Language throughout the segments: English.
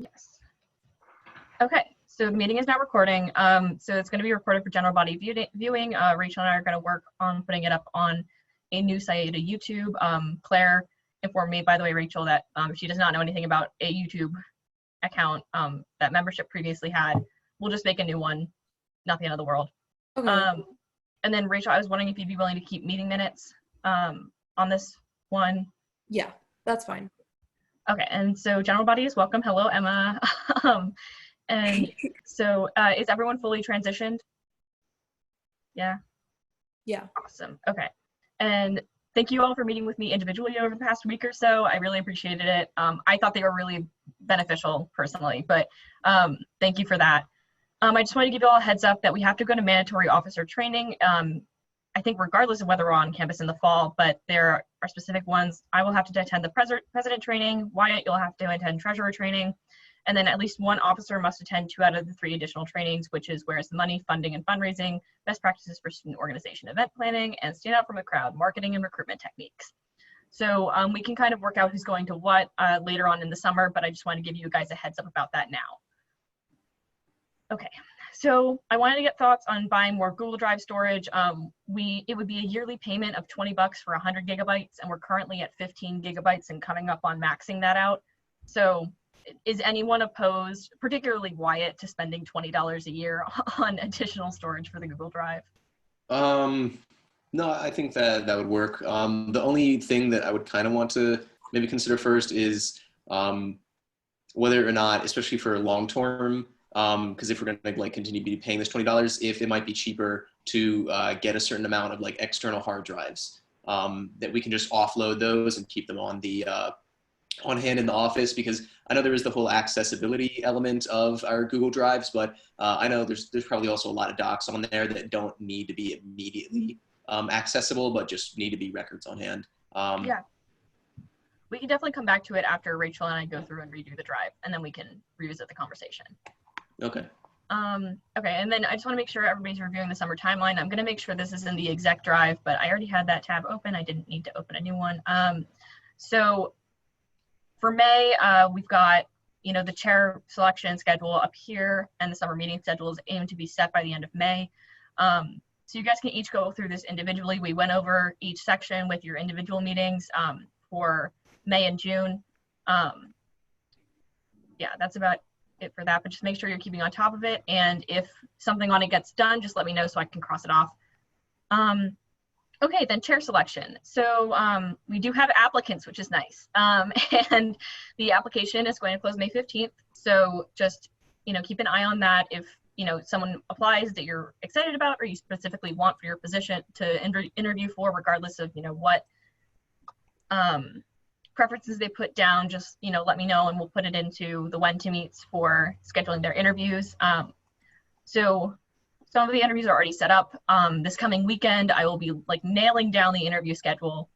Yes. Okay, so the meeting is now recording. So it's going to be recorded for general body viewing. Rachel and I are going to work on putting it up on a new site, a YouTube. Claire informed me, by the way, Rachel, that she does not know anything about a YouTube account that membership previously had. We'll just make a new one, not the end of the world. Okay. And then Rachel, I was wondering if you'd be willing to keep meeting minutes on this one. Yeah, that's fine. Okay, and so general body is welcome. Hello, Emma. And so is everyone fully transitioned? Yeah? Yeah. Awesome. Okay. And thank you all for meeting with me individually over the past week or so. I really appreciated it. I thought they were really beneficial personally, but thank you for that. I just wanted to give you all a heads up that we have to go to mandatory officer training. I think regardless of whether we're on campus in the fall, but there are specific ones. I will have to attend the president training. Wyatt, you'll have to attend treasurer training. And then at least one officer must attend 2 out of the 3 additional trainings, which is where's the money, funding and fundraising, best practices for student organization, event planning, and stand out from a crowd, marketing and recruitment techniques. So we can kind of work out who's going to what later on in the summer, but I just want to give you guys a heads up about that now. Okay, so I wanted to get thoughts on buying more Google Drive storage. It would be a yearly payment of $20 for 100 gigabytes, and we're currently at 15 gigabytes and coming up on maxing that out. So is anyone opposed, particularly Wyatt, to spending $20 a year on additional storage for the Google Drive? No, I think that would work. The only thing that I would kind of want to maybe consider first is whether or not, especially for long term, because if we're going to like continue to be paying this $20, if it might be cheaper to get a certain amount of like external hard drives that we can just offload those and keep them on the on hand in the office, because I know there is the whole accessibility element of our Google Drives, but I know there's probably also a lot of docs on there that don't need to be immediately accessible, but just need to be records on hand. Yeah, we can definitely come back to it after Rachel and I go through and redo the drive, and then we can revisit the conversation. Okay. Okay, and then I just want to make sure everybody's reviewing the summer timeline. I'm going to make sure this is in the exec drive, but I already had that tab open. I didn't need to open a new one. So for May, we've got, the chair selection schedule up here, and the summer meeting schedule is aimed to be set by the end of May. So you guys can each go through this individually. We went over each section with your individual meetings for May and June. Yeah, that's about it for that, but just make sure you're keeping on top of it. And if something on it gets done, just let me know so I can cross it off. Okay, then chair selection. So we do have applicants, which is nice. And the application is going to close May 15th. So just, keep an eye on that. If, someone applies that you're excited about or you specifically want for your position to interview for, regardless of, what preferences they put down, just, let me know and we'll put it into the when to meets for scheduling their interviews. So some of the interviews are already set up. This coming weekend, I will be nailing down the interview schedule.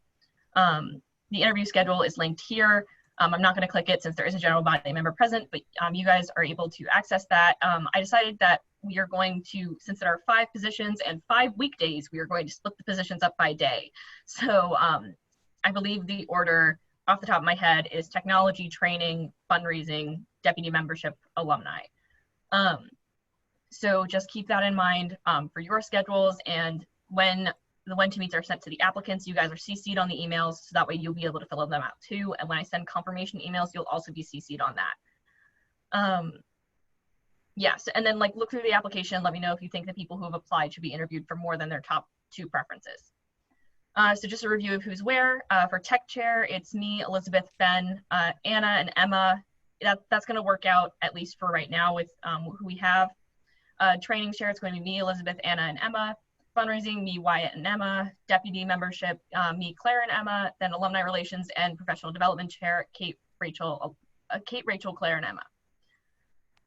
The interview schedule is linked here. I'm not going to click it since there is a general body member present, but you guys are able to access that. I decided that we are going to, since there are 5 positions and 5 weekdays, we are going to split the positions up by day. So I believe the order off the top of my head is technology, training, fundraising, deputy membership, alumni. So just keep that in mind for your schedules, and when the when to meets are sent to the applicants, you guys are CC'd on the emails, so that way you'll be able to fill them out too. And when I send confirmation emails, you'll also be CC'd on that. Yes, and then look through the application, let me know if you think the people who have applied should be interviewed for more than their top 2 preferences. So just a review of who's where. For tech chair, it's me, Elizabeth, Ben, Anna, and Emma. That's going to work out, at least for right now, with who we have. Training chair, it's going to be me, Elizabeth, Anna, and Emma. Fundraising, me, Wyatt, and Emma. Deputy membership, me, Claire, and Emma. Then alumni relations and professional development chair, Kate, Rachel, Claire, and Emma.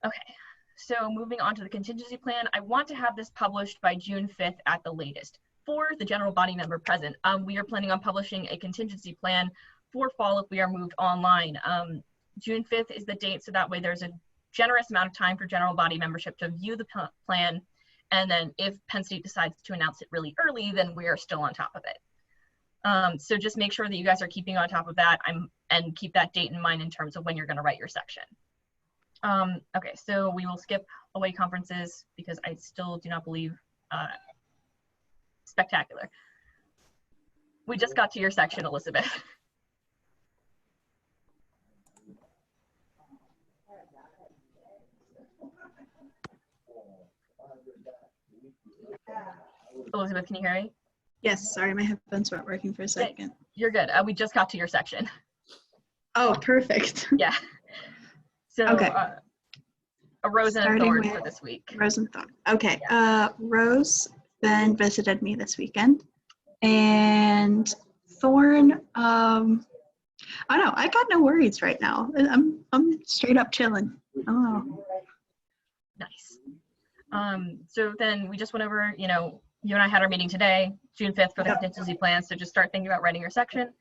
Okay, so moving on to the contingency plan. I want to have this published by June 5th at the latest. For the general body member present, we are planning on publishing a contingency plan for fall if we are moved online. June 5th is the date, so that way there's a generous amount of time for general body membership to view the plan, and then if Penn State decides to announce it really early, then we are still on top of it. So just make sure that you guys are keeping on top of that and keep that date in mind in terms of when you're going to write your section. Okay, so we will skip away conferences because I still do not believe spectacular. We just got to your section, Elizabeth. Elizabeth, can you hear me? Yes, sorry, my headphones weren't working for a second. You're good. We just got to your section. Oh, perfect. Yeah. So, Okay. A rose and a Starting thorn with for this week. Rose and Thorn. Okay, Rose then visited me this weekend, and Thorn, I don't know, I got no worries right now. I'm straight up chilling. Oh, Nice. So then we just went over, you and I had our meeting today, June 5th, for the contingency plan. So just start thinking about writing your section.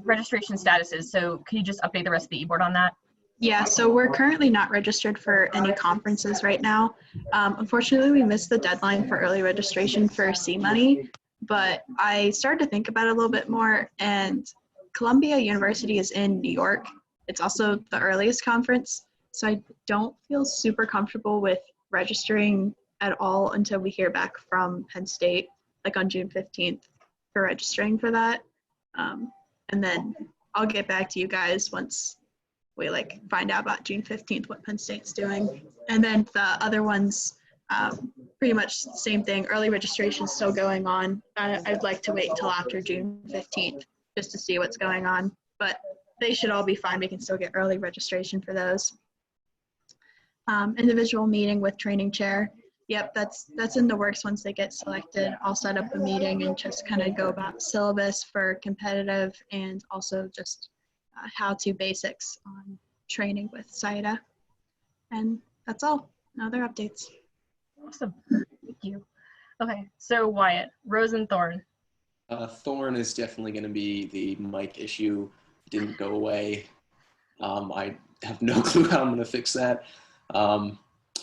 Registration statuses. So can you just update the rest of the e-board on that? yeah, so we're currently not registered for any conferences right now. Unfortunately, we missed the deadline for early registration for C-Money, but I started to think about it a little bit more, and Columbia University is in New York. It's also the earliest conference, so I don't feel super comfortable with registering at all until we hear back from Penn State, like on June 15th, for registering for that. And then I'll get back to you guys once we find out about June 15th, what Penn State's doing. And then the other ones, pretty much the same thing. Early registration is still going on. I'd like to wait until after June 15th just to see what's going on, but they should all be fine. We can still get early registration for those. Individual meeting with training chair. Yep, that's in the works. Once they get selected, I'll set up a meeting and just kind of go about syllabus for competitive and also just how-to basics on training with PSIADA. And that's all. No other updates. Awesome. Thank you. Okay, so Wyatt, Rose and Thorn. Thorn is definitely going to be the mic issue. Didn't go away. I have no clue how I'm going to fix that.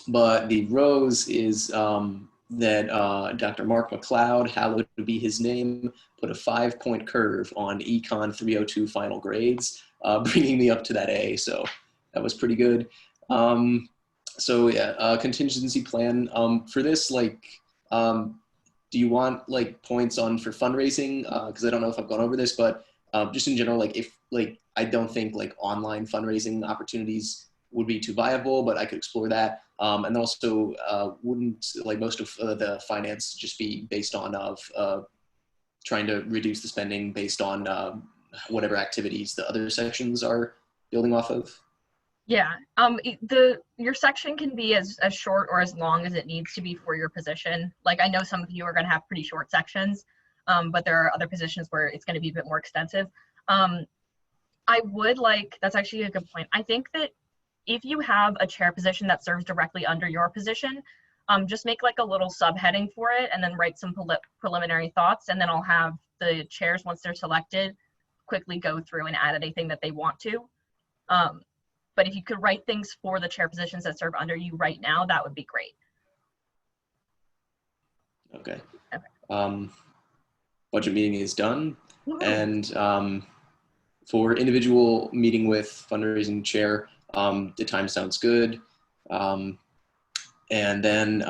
But the rose is that Dr. Mark McLeod, hallowed be his name, put a 5-point curve on Econ 302 final grades, bringing me up to that A. So that was pretty good. So yeah, contingency plan for this. Do you want points on for fundraising? Because I don't know if I've gone over this, but just in general, I don't think online fundraising opportunities would be too viable, but I could explore that. And also, wouldn't most of the finance just be based on trying to reduce the spending based on whatever activities the other sections are building off of? Yeah, your section can be as short or as long as it needs to be for your position. I know some of you are going to have pretty short sections, but there are other positions where it's going to be a bit more extensive. That's actually a good point. I think that if you have a chair position that serves directly under your position, just make a little subheading for it and then write some preliminary thoughts, and then I'll have the chairs, once they're selected, quickly go through and add anything that they want to. But if you could write things for the chair positions that serve under you right now, that would be great. Okay. Budget meeting is done. Woo-hoo. And for individual meeting with fundraising chair, the time sounds good. And then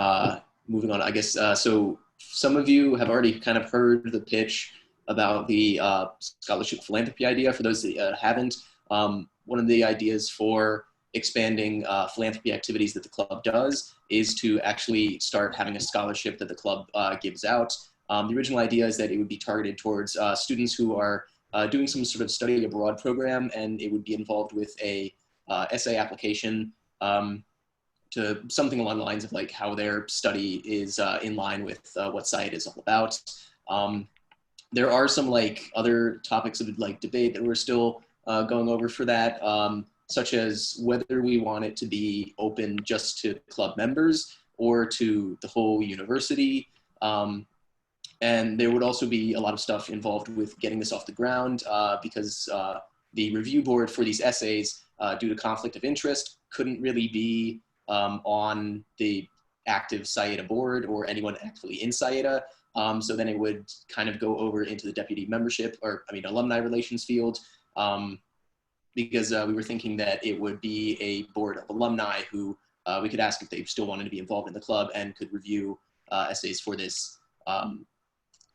moving on, I guess, so some of you have already kind of heard the pitch about the scholarship philanthropy idea. For those that haven't, one of the ideas for expanding philanthropy activities that the club does is to actually start having a scholarship that the club gives out. The original idea is that it would be targeted towards students who are doing some sort of study abroad program, and it would be involved with a essay application to something along the lines of how their study is in line with what SIADA is all about. There are some other topics of debate that we're still going over for that, such as whether we want it to be open just to club members or to the whole university. And there would also be a lot of stuff involved with getting this off the ground because the review board for these essays, due to conflict of interest, couldn't really be on the active SIADA board or anyone actually in SIADA. So then it would kind of go over into the deputy membership, or alumni relations field. because we were thinking that it would be a board of alumni who we could ask if they still wanted to be involved in the club and could review essays for this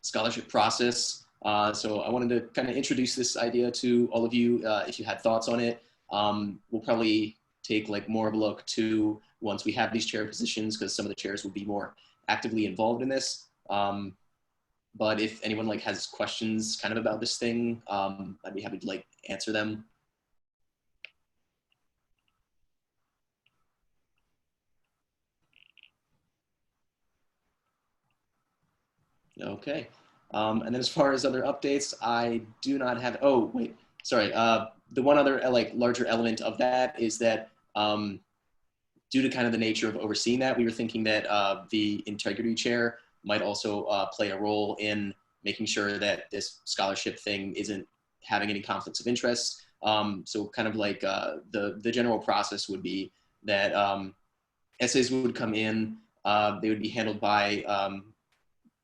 scholarship process. So I wanted to kind of introduce this idea to all of you if you had thoughts on it. We'll probably take like more of a look to once we have these chair positions, because some of the chairs will be more actively involved in this. But if anyone like has questions kind of about this thing, I'd be happy to like answer them. Okay. And then as far as other updates, I do not have, oh, wait, sorry. The one other like larger element of that is that due to kind of the nature of overseeing that, we were thinking that the integrity chair might also play a role in making sure that this scholarship thing isn't having any conflicts of interest. So kind of like the general process would be that essays would come in, they would be handled by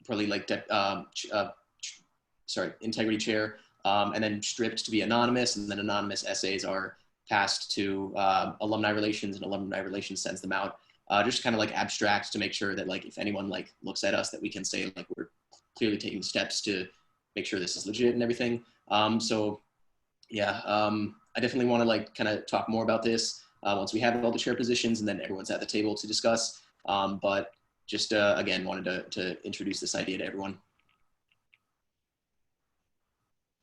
probably like integrity chair, and then stripped to be anonymous, and then anonymous essays are passed to alumni relations, and alumni relations sends them out. Just kind of like abstract to make sure that like if anyone like looks at us that we can say like we're clearly taking steps to make sure this is legit and everything. So yeah, I definitely want to like kind of talk more about this once we have all the chair positions and then everyone's at the table to discuss. But just again, wanted to introduce this idea to everyone.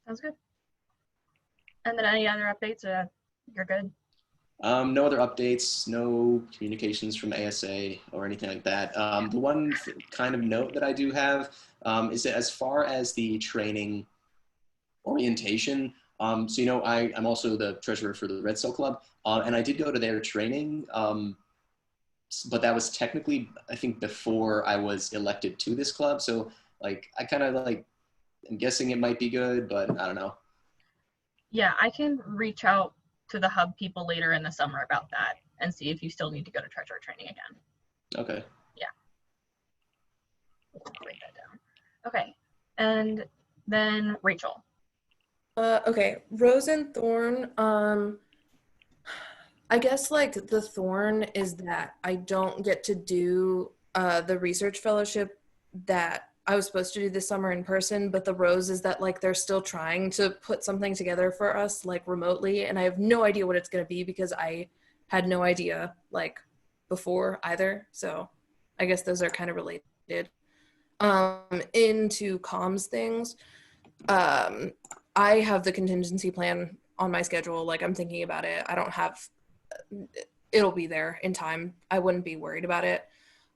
Sounds good. And then any other updates? You're good. No other updates, no communications from ASA or anything like that. The one kind of note that I do have is that as far as the training orientation, so you know, I'm also the treasurer for the Red Cell Club, and I did go to their training, but that was technically, I think, before I was elected to this club. So like, I kind of like, I'm guessing it might be good, but I don't know. Yeah, I can reach out to the hub people later in the summer about that and see if you still need to go to treasurer training again. Okay. Yeah. Let's write that down. Okay. And then Rachel. Okay, Rose and Thorn. I guess like the thorn is that I don't get to do the research fellowship that I was supposed to do this summer in person, but the rose is that like they're still trying to put something together for us like remotely, and I have no idea what it's going to be because I had no idea like before either. So I guess those are kind of related. Into comms things, I have the contingency plan on my schedule. Like I'm thinking about it. I don't have, it'll be there in time. I wouldn't be worried about it.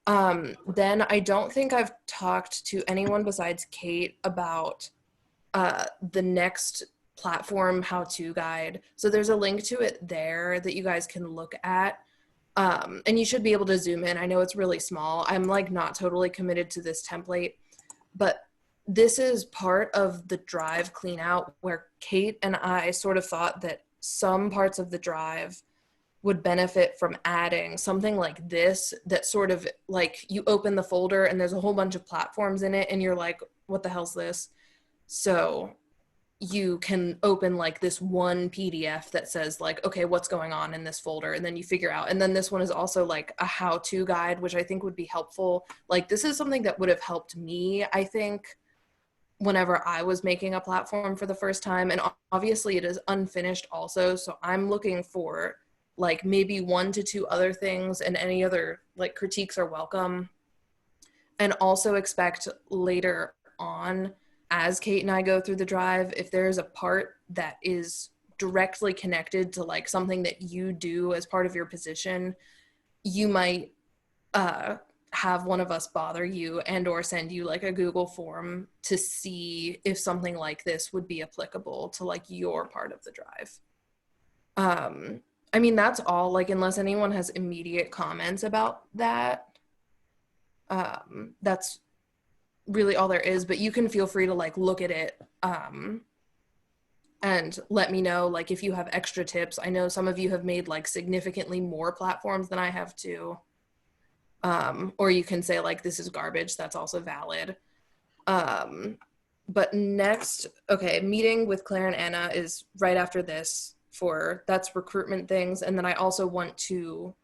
Then I don't think I've talked to anyone besides Kate about the next platform how-to guide. So there's a link to it there that you guys can look at. And you should be able to zoom in. I know it's really small. I'm like not totally committed to this template, but this is part of the drive clean out where Kate and I sort of thought that some parts of the drive would benefit from adding something like this, that sort of like you open the folder and there's a whole bunch of platforms in it and you're like, what the hell's this? So you can open like this one PDF that says like, okay, what's going on in this folder? And then you figure out, and then this one is also like a how-to guide, which I think would be helpful. Like this is something that would have helped me, I think, whenever I was making a platform for the first time. And obviously it is unfinished also. So I'm looking for like maybe 1 to 2 other things, and any other like critiques are welcome. And also expect later on, as Kate and I go through the drive, if there's a part that is directly connected to like something that you do as part of your position, you might have one of us bother you and or send you like a Google form to see if something like this would be applicable to like your part of the drive. I mean, that's all, like, unless anyone has immediate comments about that, that's really all there is. But you can feel free to like look at it and let me know like if you have extra tips. I know some of you have made like significantly more platforms than I have too. Or you can say like, this is garbage. That's also valid. But next, okay, meeting with Claire and Anna is right after this that's recruitment things. And then I also want to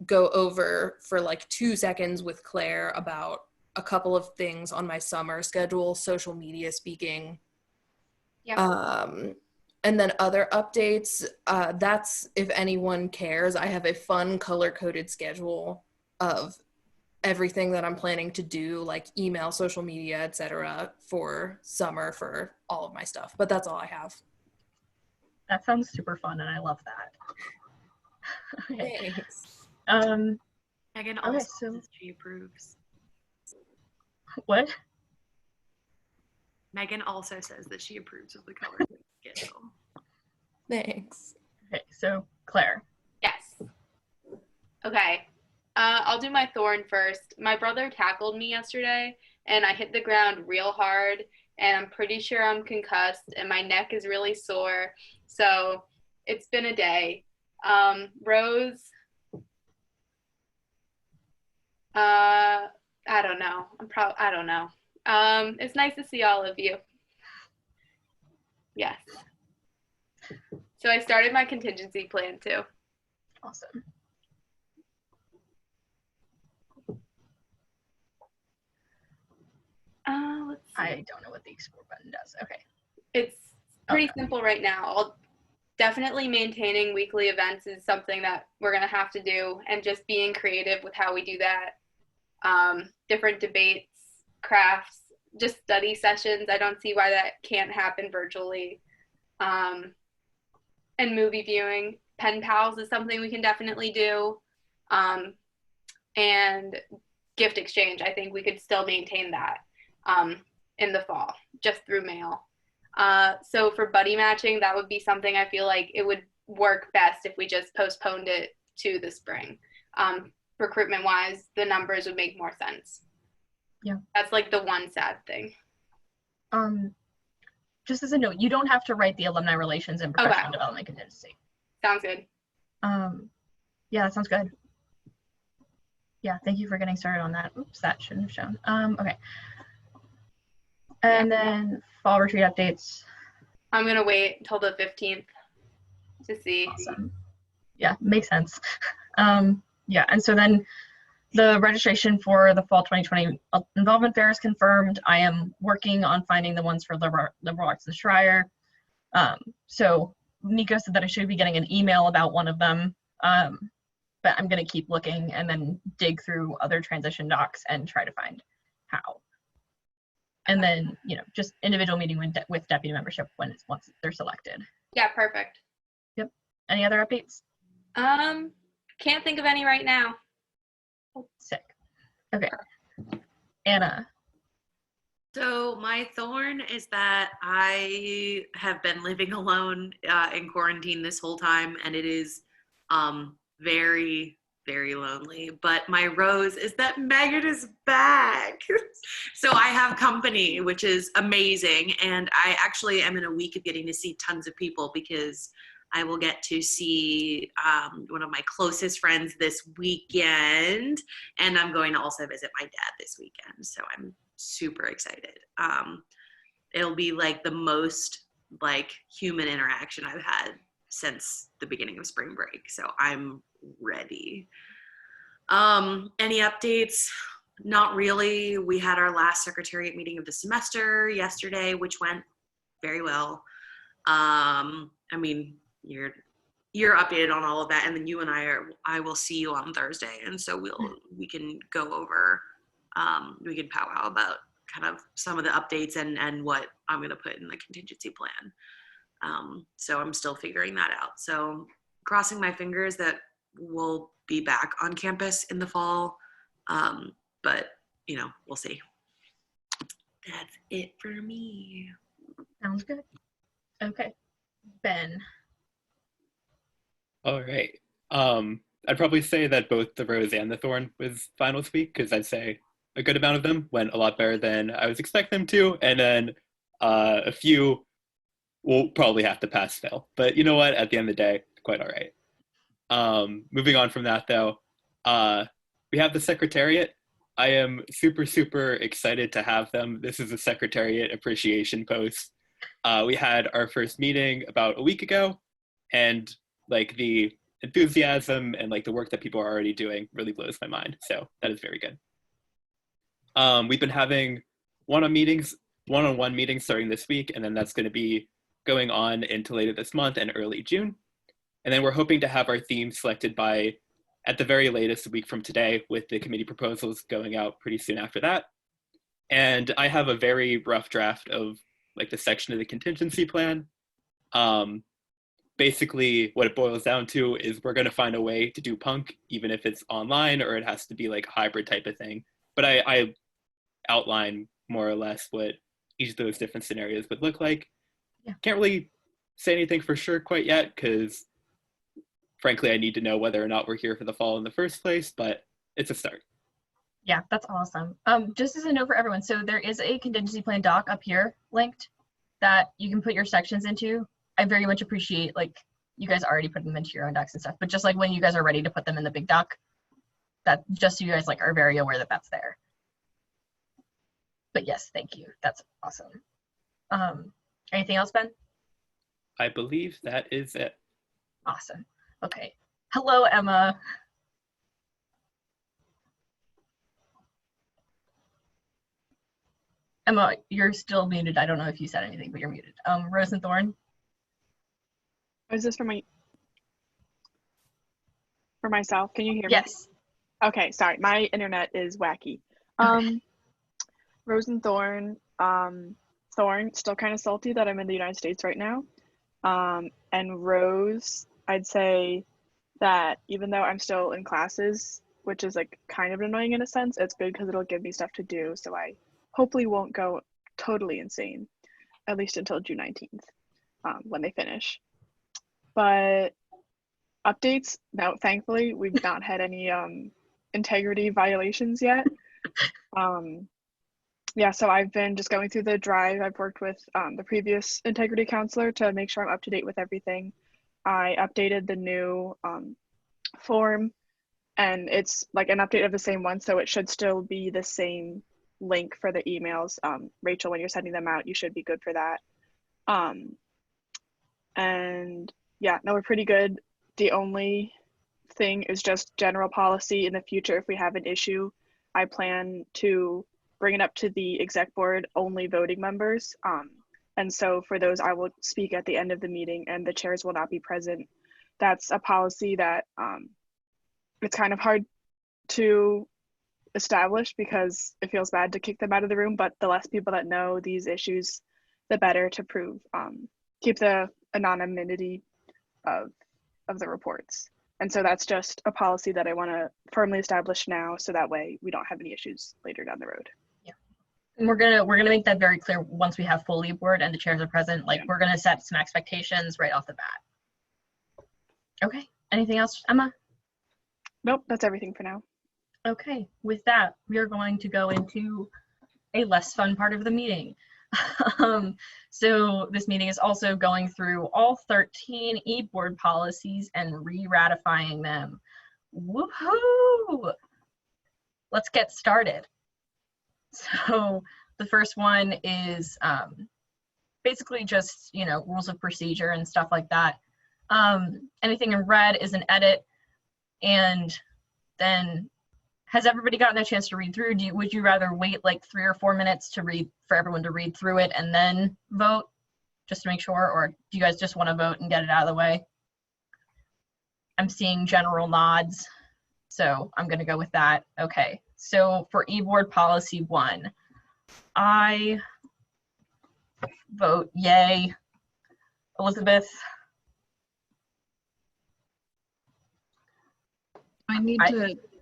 go over for like 2 seconds with Claire about a couple of things on my summer schedule, social media speaking. Yeah. And then other updates, that's if anyone cares. I have a fun color-coded schedule of everything that I'm planning to do, like email, social media, etc., for summer for all of my stuff. But that's all I have. That sounds super fun, and I love that. Okay. Thanks. Megan Okay, also so- says she approves. What? Megan also says that she approves of the color schedule. Thanks. Okay, so Claire. Yes. Okay. I'll do my thorn first. My brother tackled me yesterday, and I hit the ground real hard, and I'm pretty sure I'm concussed, and my neck is really sore. So it's been a day. Rose, I don't know. I don't know. It's nice to see all of you. Yes. So I started my contingency plan too. Awesome. Let's see. I don't know what the explore button does. Okay. It's pretty Okay. simple right now. Definitely maintaining weekly events is something that we're going to have to do, and just being creative with how we do that. Different debates, crafts, just study sessions. I don't see why that can't happen virtually. And movie viewing. Pen pals is something we can definitely do. And gift exchange, I think we could still maintain that in the fall, just through mail. So for buddy matching, that would be something I feel like it would work best if we just postponed it to the spring. Recruitment wise, the numbers would make more sense. Yeah. That's like the one sad thing. Just as a note, you don't have to write the alumni relations and professional Okay. development contingency. Sounds good. Yeah, that sounds good. Yeah, thank you for getting started on that. Oops, that shouldn't have shown. Okay. And then fall retreat updates. I'm going to wait until the 15th to see. Awesome. Yeah, makes sense. Yeah, and so then the registration for the fall 2020 involvement fair is confirmed. I am working on finding the ones for liberal arts and Schreier. So Nico said that I should be getting an email about one of them, but I'm going to keep looking and then dig through other transition docs and try to find how. And then, you know, just individual meeting with deputy membership once they're selected. Yeah, perfect. Yep. Any other updates? Can't think of any right now. Sick. Okay. Anna. So my thorn is that I have been living alone in quarantine this whole time, and it is very, very lonely. But my rose is that Megan is back. So I have company, which is amazing. And I actually am in a week of getting to see tons of people, because I will get to see one of my closest friends this weekend. And I'm going to also visit my dad this weekend. So I'm super excited. It'll be like the most like human interaction I've had since the beginning of spring break. So I'm ready. Any updates? Not really. We had our last secretariat meeting of the semester yesterday, which went very well. I mean, you're updated on all of that, and then you and I will see you on Thursday, and so we can go over, we can powwow about kind of some of the updates and what I'm going to put in the contingency plan. So I'm still figuring that out. So crossing my fingers that we'll be back on campus in the fall, but you know, we'll see. That's it for me. Sounds good. Okay. Ben. All right. I'd probably say that both the rose and the thorn was fine with me, because I'd say a good amount of them went a lot better than I was expecting them to, and then a few will probably have to pass fail. But you know what? At the end of the day, quite all right. Moving on from that, though, we have the secretariat. I am super, super excited to have them. This is a secretariat appreciation post. We had our first meeting about a week ago, and like the enthusiasm and like the work that people are already doing really blows my mind. So that is very good. We've been having one-on-one meetings starting this week, and then that's going to be going on into later this month and early June. And then we're hoping to have our theme selected by, at the very latest, a week from today, with the committee proposals going out pretty soon after that. And I have a very rough draft of like the section of the contingency plan. Basically, what it boils down to is we're going to find a way to do punk, even if it's online or it has to be like a hybrid type of thing. But I outline more or less what each of those different scenarios would look like. Yeah. Can't really say anything for sure quite yet, because frankly, I need to know whether or not we're here for the fall in the first place, but it's a start. Yeah, that's awesome. Just as a note for everyone, so there is a contingency plan doc up here linked that you can put your sections into. I very much appreciate, like, you guys already put them into your own docs and stuff, but just like when you guys are ready to put them in the big doc, that just so you guys like are very aware that that's there. But yes, thank you. That's awesome. Anything else, Ben? I believe that is it. Awesome. Okay. Hello, Emma. Emma, you're still muted. I don't know if you said anything, but you're muted. Rose and Thorn. Is this for myself? Can you hear me? Yes. Okay, sorry. My internet is wacky. Rose and Thorn. Thorn, still kind of salty that I'm in the United States right now. And Rose, I'd say that even though I'm still in classes, which is like kind of annoying in a sense, it's good because it'll give me stuff to do. So I hopefully won't go totally insane, at least until June 19th, when they finish. But updates, now thankfully we've not had any integrity violations yet. Yeah, so I've been just going through the drive. I've worked with the previous integrity counselor to make sure I'm up to date with everything. I updated the new form, and it's like an update of the same one, so it should still be the same link for the emails. Rachel, when you're sending them out, you should be good for that. And yeah, no, we're pretty good. The only thing is just general policy in the future. If we have an issue, I plan to bring it up to the exec board, only voting members. And so for those, I will speak at the end of the meeting and the chairs will not be present. That's a policy that it's kind of hard to establish because it feels bad to kick them out of the room, but the less people that know these issues, the better to prove, keep the anonymity of the reports. And so that's just a policy that I want to firmly establish now, so that way we don't have any issues later down the road. Yeah, and we're gonna make that very clear once we have full lead board and the chairs are present. Like, we're gonna set some expectations right off the bat. Okay. Anything else, Emma? Nope, that's everything for now. Okay. With that, we are going to go into a less fun part of the meeting. So this meeting is also going through all 13 e-board policies and re-ratifying them. Woohoo! Let's get started. So the first one is basically just, you know, rules of procedure and stuff like that. Anything in red is an edit. And then, has everybody gotten a chance to read through? Would you rather wait like 3 or 4 minutes to for everyone to read through it and then vote, just to make sure? Or do you guys just want to vote and get it out of the way? I'm seeing general nods, so I'm going to go with that. Okay, so for e-board policy 1, I vote yay. Elizabeth?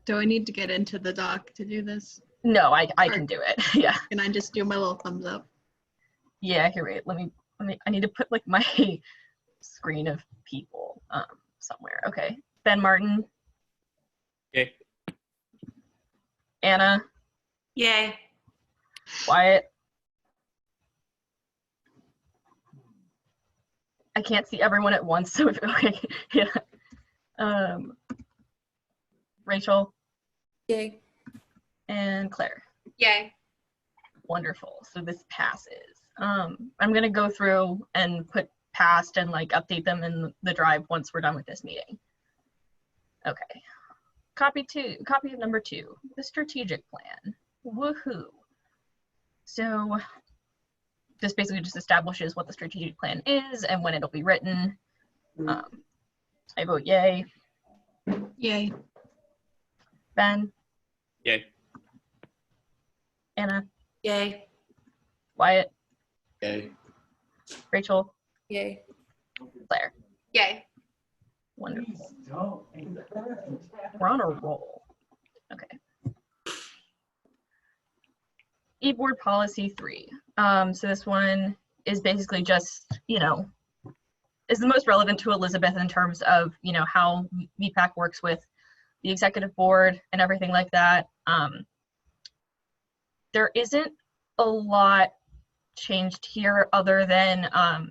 Do I need to get into the doc to do this? No, I can do it. Yeah. Can I just do my little thumbs up? Yeah, here, wait. Let me, I need to put like my screen of people somewhere. Okay. Ben Martin. Yay. Anna. Yay. Wyatt. I can't see everyone at once, so okay. Yeah. Rachel. Yay. And Claire. Yay. Wonderful. So this passes. I'm going to go through and put passed and like update them in the drive once we're done with this meeting. Okay. Copy of number 2, the strategic plan. Woohoo. So this basically just establishes what the strategic plan is and when it'll be written. I vote yay. Yay. Ben? Yay. Anna? Yay. Wyatt? Okay. Rachel? Yay. Claire? Yay. Wonderful. We're on a roll. Okay. E-board policy 3. So this one is basically just, is the most relevant to Elizabeth in terms of, how VPAC works with the executive board and everything like that. There isn't a lot changed here other than I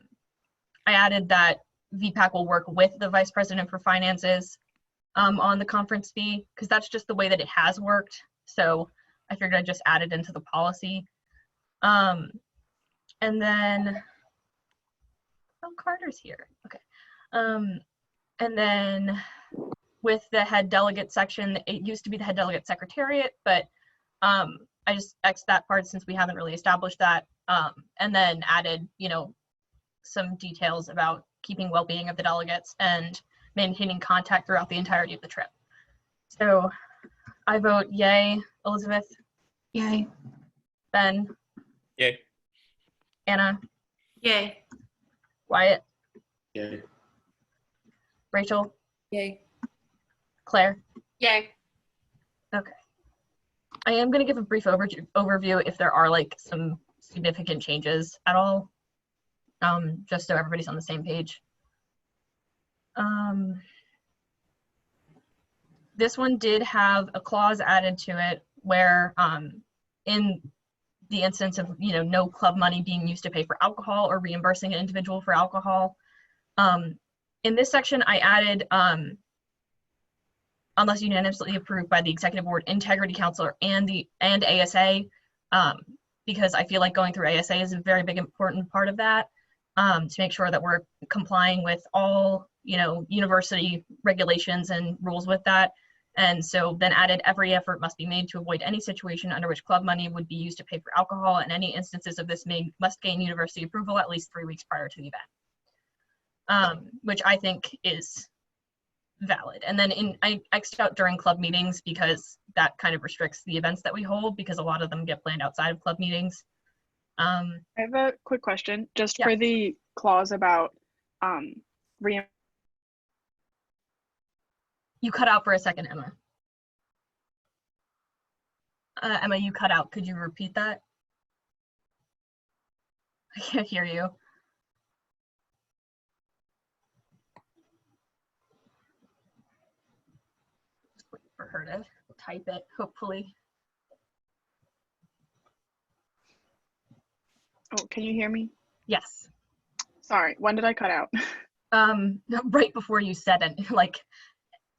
added that VPAC will work with the vice president for finances on the conference fee, because that's just the way that it has worked. So I figured I'd just add it into the policy. And then, oh, Carter's here. Okay. And then with the head delegate section, it used to be the head delegate secretariat, but I just X'd that part since we haven't really established that. And then added, some details about keeping well-being of the delegates and maintaining contact throughout the entirety of the trip. So I vote yay. Elizabeth? Yay. Ben? Yay. Anna? Yay. Wyatt? Yay. Rachel? Yay. Claire? Yay. Okay. I am going to give a brief overview if there are like some significant changes at all, just so everybody's on the same page. This one did have a clause added to it where in the instance of, no club money being used to pay for alcohol or reimbursing an individual for alcohol. In this section, I added, unless unanimously approved by the executive board, integrity counselor, and ASA, because I feel like going through ASA is a very big important part of that, to make sure that we're complying with all, university regulations and rules with that. And so then added, every effort must be made to avoid any situation under which club money would be used to pay for alcohol, and any instances of this must gain university approval at least 3 weeks prior to the event, which I think is valid. And then I X'd out during club meetings because that kind of restricts the events that we hold, because a lot of them get planned outside of club meetings. I have a quick question just Yeah. for the clause about You cut out for a second, Emma. Emma, you cut out. Could you repeat that? I can't hear you. Just waiting for her to type it, hopefully. Oh, can you hear me? Yes. Sorry, when did I cut out? Right before you said it, like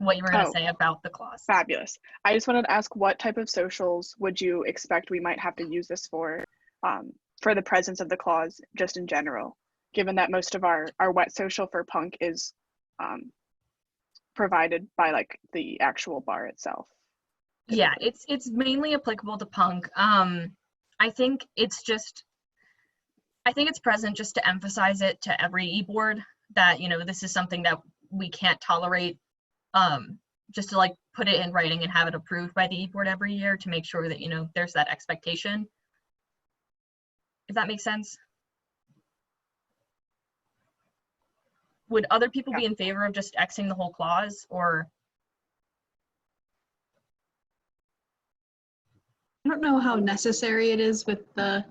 what you were going to Oh. say about the clause. Fabulous. I just wanted to ask, what type of socials would you expect we might have to use this for the presence of the clause, just in general, given that most of our wet social for punk is provided by like the actual bar itself? Yeah, it's mainly applicable to punk. I think it's present just to emphasize it to every e-board that, this is something that we can't tolerate, just to like put it in writing and have it approved by the e-board every year to make sure that, there's that expectation. If that makes sense. Would other people be in favor of just Xing the whole clause, or? I don't know how necessary it is with the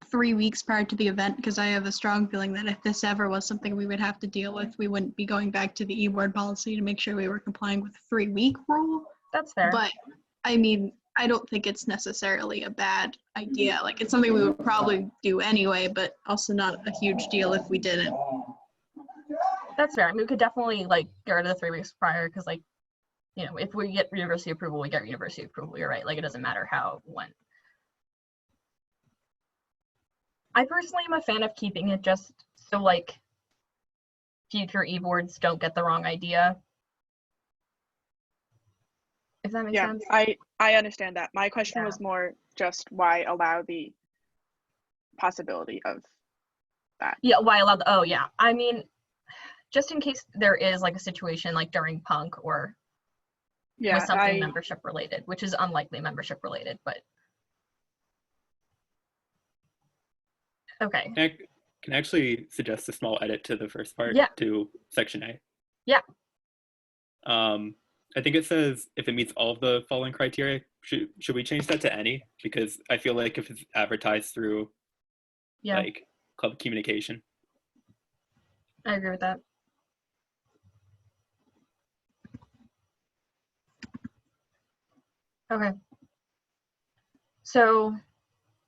3 weeks prior to the event, because I have a strong feeling that if this ever was something we would have to deal with, we wouldn't be going back to the e-board policy to make sure we were complying with the 3-week rule. That's fair. But I mean, I don't think it's necessarily a bad idea. Like, it's something we would probably do anyway, but also not a huge deal if we didn't. That's fair. I mean, we could definitely like get rid of the 3 weeks prior, because like, if we get university approval, we get university approval. You're right. Like, it doesn't matter how it went. I personally am a fan of keeping it just so like future e-boards don't get the wrong idea. If that makes Yeah, sense. I understand that. My question Yeah. was more just why allow the possibility of that. Yeah, why allow the, oh yeah. I mean, just in case there is like a situation like during punk or Yeah, with something membership related, which is unlikely membership related, but okay. Can I actually suggest a small edit to the first part Yeah. to section A? Yeah. I think it says if it meets all of the following criteria. Should we change that to any? Because I feel like if it's advertised through like club communication. I agree with that. Okay. So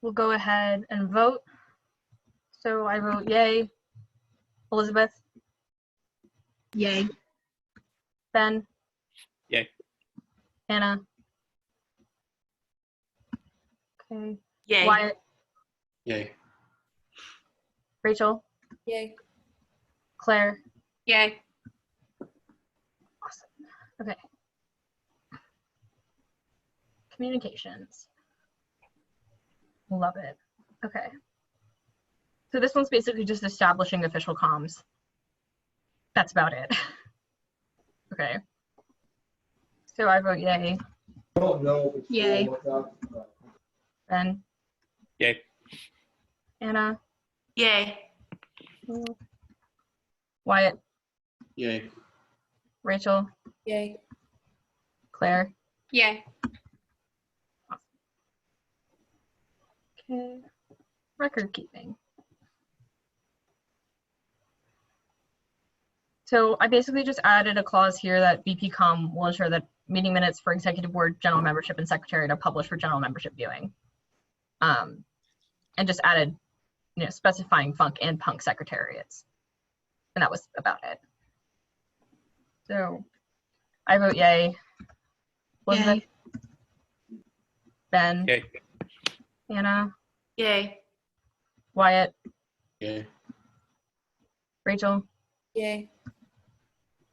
we'll go ahead and vote. So I vote yay. Elizabeth? Yay. Ben? Yay. Anna? Okay. Yay. Wyatt? Yay. Rachel? Yay. Claire? Yay. Awesome. Okay. Communications. Love it. Okay. So this one's basically just establishing official comms. That's about it. Okay. So I vote yay. Yay. Ben? Yay. Anna? Yay. Wyatt? Yay. Rachel? Yay. Claire? Yay. Okay. Record keeping. So I basically just added a clause here that VPCom will ensure that meeting minutes for executive board, general membership, and secretariat are published for general membership viewing. And just added, specifying Funk and Punk secretariats. And that was about it. So I vote yay. Elizabeth? Ben? Yay. Anna? Yay. Wyatt? Yay. Rachel? Yay.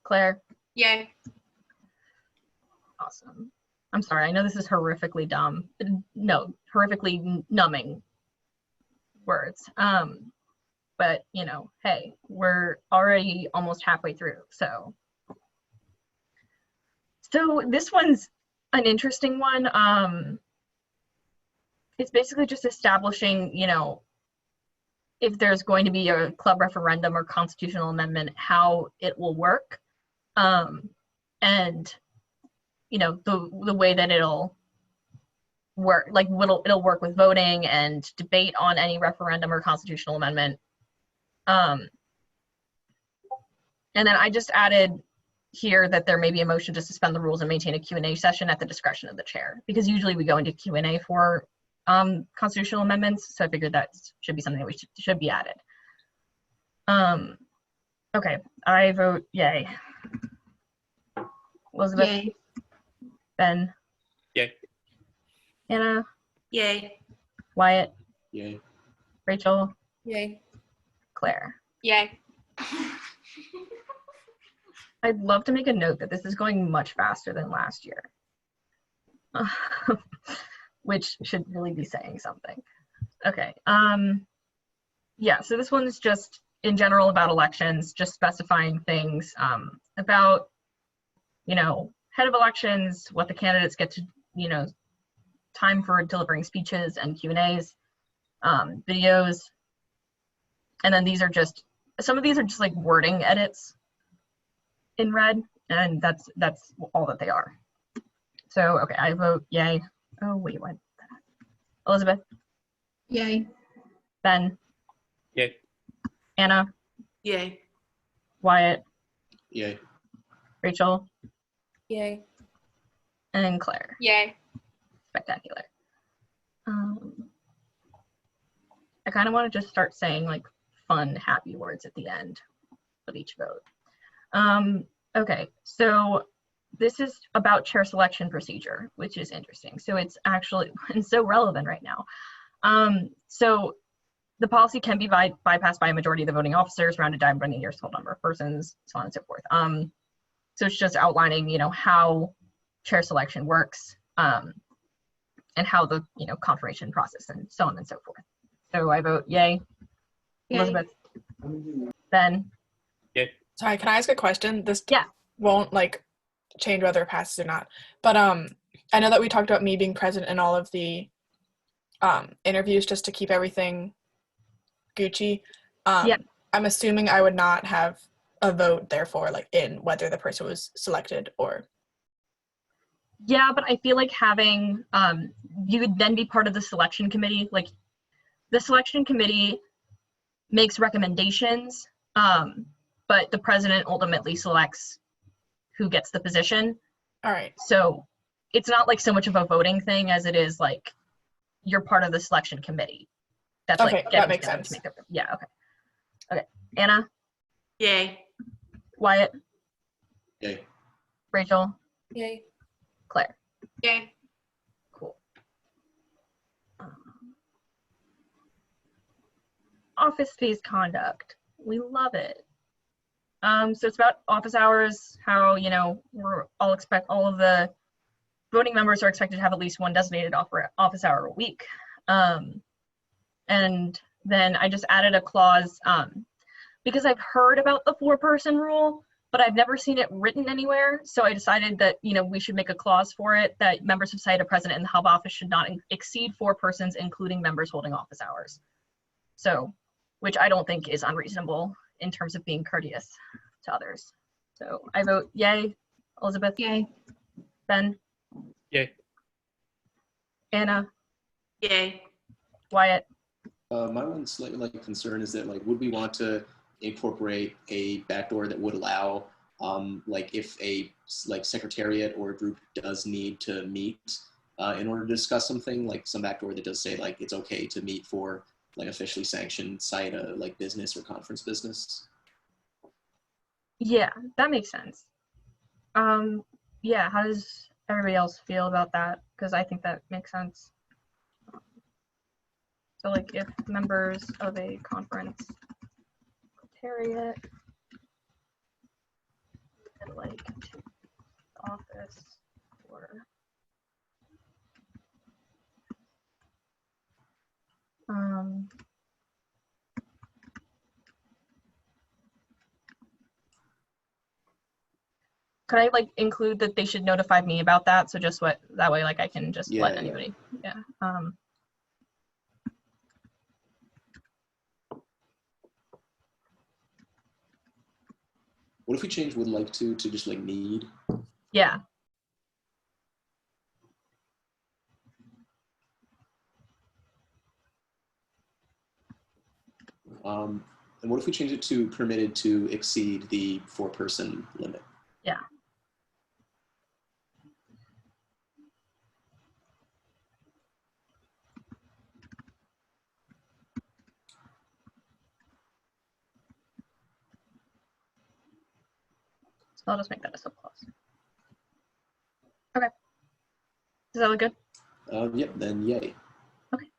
Claire? Yay. Awesome. I'm sorry, I know this is horrifically dumb. No, horrifically numbing words. But hey, we're already almost halfway through, so this one's an interesting one. It's basically just establishing, if there's going to be a club referendum or constitutional amendment, how it will work, and the way that it'll work, like it'll work with voting and debate on any referendum or constitutional amendment. And then I just added here that there may be a motion to suspend the rules and maintain a Q&A session at the discretion of the chair, because usually we go into Q&A for constitutional amendments, so I figured that should be something that should be added. Okay, I vote yay. Elizabeth? Yay. Ben? Yay. Anna? Yay. Wyatt? Yay. Rachel? Yay. Claire? Yay. I'd love to make a note that this is going much faster than last year, which should really be saying something. Okay. Yeah, so this one's just in general about elections, just specifying things about, head of elections, what the candidates get to, time for delivering speeches and Q&As, videos. And then some of these are just like wording edits in red, and that's all that they are. So, okay, I vote yay. Oh, wait, what? Elizabeth? Yay. Ben? Yay. Anna? Yay. Wyatt? Yay. Rachel? Yay. And Claire? Yay. Spectacular. I kind of want to just start saying like fun, happy words at the end of each vote. Okay, so this is about chair selection procedure, which is interesting. So it's actually so relevant right now. So the policy can be bypassed by a majority of the voting officers, rounded down by a nearest whole number of persons, so on and so forth. So it's just outlining, how chair selection works, and how the, confirmation process and so on and so forth. So I vote yay. Yay. Elizabeth. Ben. Yay. Sorry, can I ask a question? This Yeah. won't change whether it passes or not. But I know that we talked about me being present in all of the interviews just to keep everything Gucci. Yeah. I'm assuming I would not have a vote, therefore, in whether the person was selected or. Yeah, but I feel like having, you would then be part of the selection committee. The selection committee makes recommendations, but the president ultimately selects who gets the position. All right. So it's not so much of a voting thing as it is you're part of the selection committee. That's okay, that makes sense. Yeah, okay. Okay. Anna? Yay. Wyatt? Yay. Rachel? Yay. Claire? Yay. Cool. Office-based conduct. We love it. So it's about office hours, how, we're all of the voting members are expected to have at least one designated office hour a week. And then I just added a clause, because I've heard about the 4-person rule, but I've never seen it written anywhere. So I decided that, we should make a clause for it that members of PSIADA president and the hub office should not exceed 4 persons, including members holding office hours. So, which I don't think is unreasonable in terms of being courteous to others. So I vote yay. Elizabeth? Yay. Ben? Yay. Anna? Yay. Wyatt? My one slight concern is that would we want to incorporate a backdoor that would allow if a secretariat or a group does need to meet in order to discuss something, some backdoor that does say it's okay to meet for officially sanctioned PSIADA business or conference business. Yeah, that makes sense. Yeah, how does everybody else feel about that? Because I think that makes sense. So if members of a conference secretariat would to office or could I include that they should notify me about that? So just that way I can just let anybody. Yeah. What if we change would like to just need? Yeah. And what if we change it to permitted to exceed the 4-person limit? Yeah. So I'll just make that a subclause. Okay. Does that look good? Yep, then yay. Okay.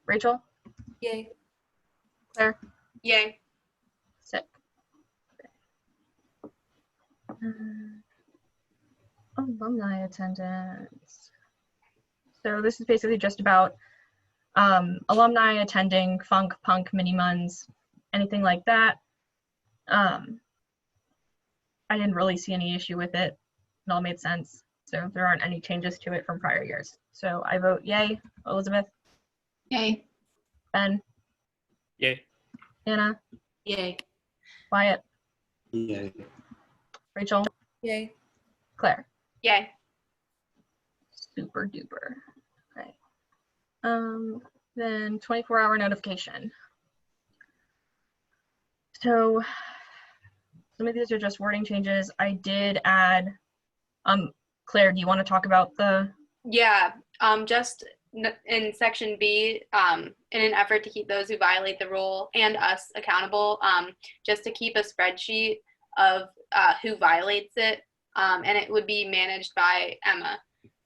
Rachel? Yay. Claire? Yay. Sick. Okay. Alumni attendance. So this is basically just about alumni attending funk, punk, mini-muns, anything like that. I didn't really see any issue with it. It all made sense. So there aren't any changes to it from prior years. So I vote yay. Elizabeth? Yay. Ben? Yay. Anna? Yay. Wyatt? Yay. Rachel? Yay. Claire? Yay. Super duper. Okay. Then 24-hour notification. So some of these are just wording changes. I did add, Claire, do you want to talk about the? Yeah, just in section B, in an effort to keep those who violate the rule and us accountable, just to keep a spreadsheet of who violates it, and it would be managed by Emma.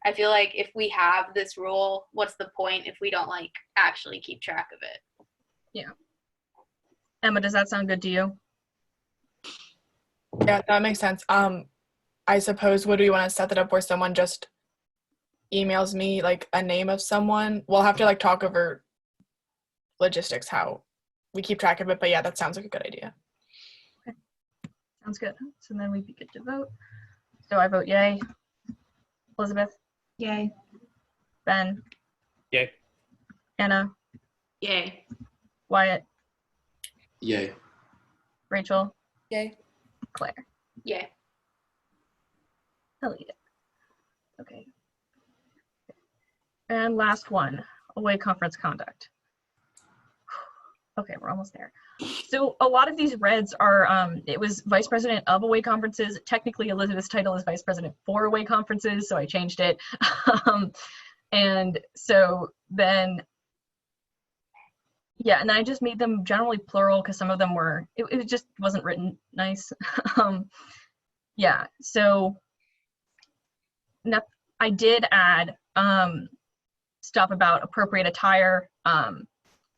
I feel like if we have this rule, what's the point if we don't like actually keep track of it? Yeah. Emma, does that sound good to you? Yeah, that makes sense. I suppose, would we want to set that up where someone just emails me like a name of someone? We'll have to like talk over logistics, how we keep track of it, but yeah, that sounds like a good idea. Okay. Sounds good. So then we get to vote. So I vote yay. Elizabeth? Yay. Ben? Yay. Anna? Yay. Wyatt? Yay. Rachel? Yay. Claire? Yeah. Hell yeah. Okay. And last one, away conference conduct. Okay, we're almost there. So a lot of these reds are, it was vice president of away conferences. Technically, Elizabeth's title is vice president for away conferences, so I changed it. And so then, yeah, and then I just made them generally plural because some of them were, it just wasn't written nice. Yeah, so I did add stuff about appropriate attire, and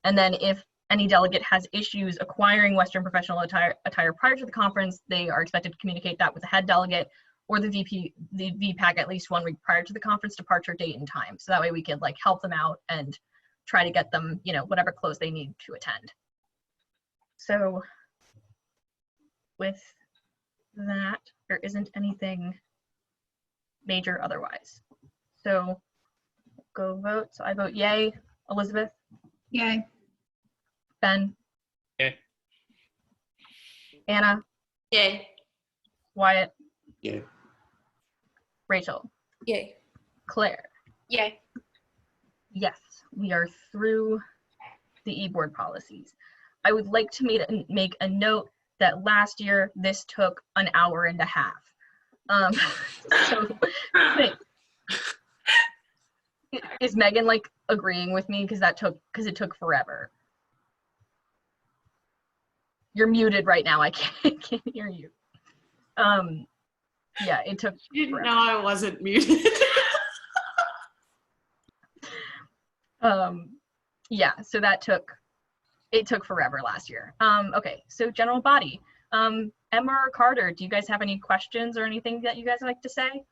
then if any delegate has issues acquiring Western professional attire prior to the conference, they are expected to communicate that with the head delegate or the VPAC at least 1 week prior to the conference departure date and time. So that way we could like help them out and try to get them, you know, whatever clothes they need to attend. So with that, there isn't anything major otherwise. So go vote. So I vote yay. Elizabeth? Yay. Ben? Yay. Anna? Yay. Wyatt? Yay. Rachel? Yay. Claire? Yay. Yes, we are through the e-board policies. I would like to make a note that last year this took an hour and a half. So is Megan like agreeing with me because it took forever? You're muted right now. I can't hear you. Yeah, it took. You didn't forever. know I wasn't muted. Yeah, so it took forever last year. Okay, so general body. Emma or Carter, do you guys have any questions or anything that you guys would like to say?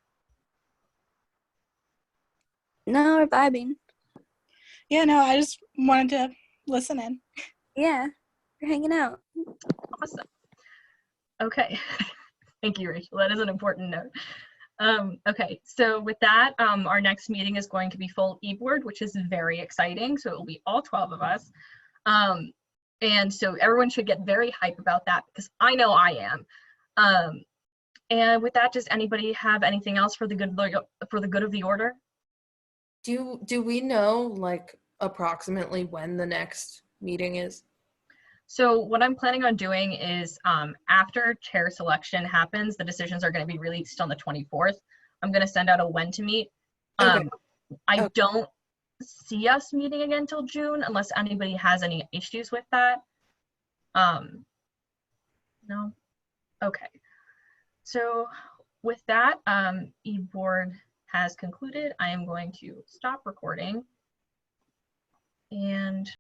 No, we're vibing. Yeah, no, I just wanted to listen in. Yeah, we're hanging out. Awesome. Okay. Thank you, Rachel. That is an important note. Okay, so with that, our next meeting is going to be full e-board, which is very exciting. So it will be all 12 of us. And so everyone should get very hype about that because I know I am. And with that, does anybody have anything else for the good of the order? Do we know like approximately when the next meeting is? So what I'm planning on doing is after chair selection happens, the decisions are going to be released on the 24th. I'm going to send out a when to meet. Okay. I don't see us meeting again till June unless anybody has any issues with that. No? Okay. So with that, e-board has concluded. I am going to stop recording and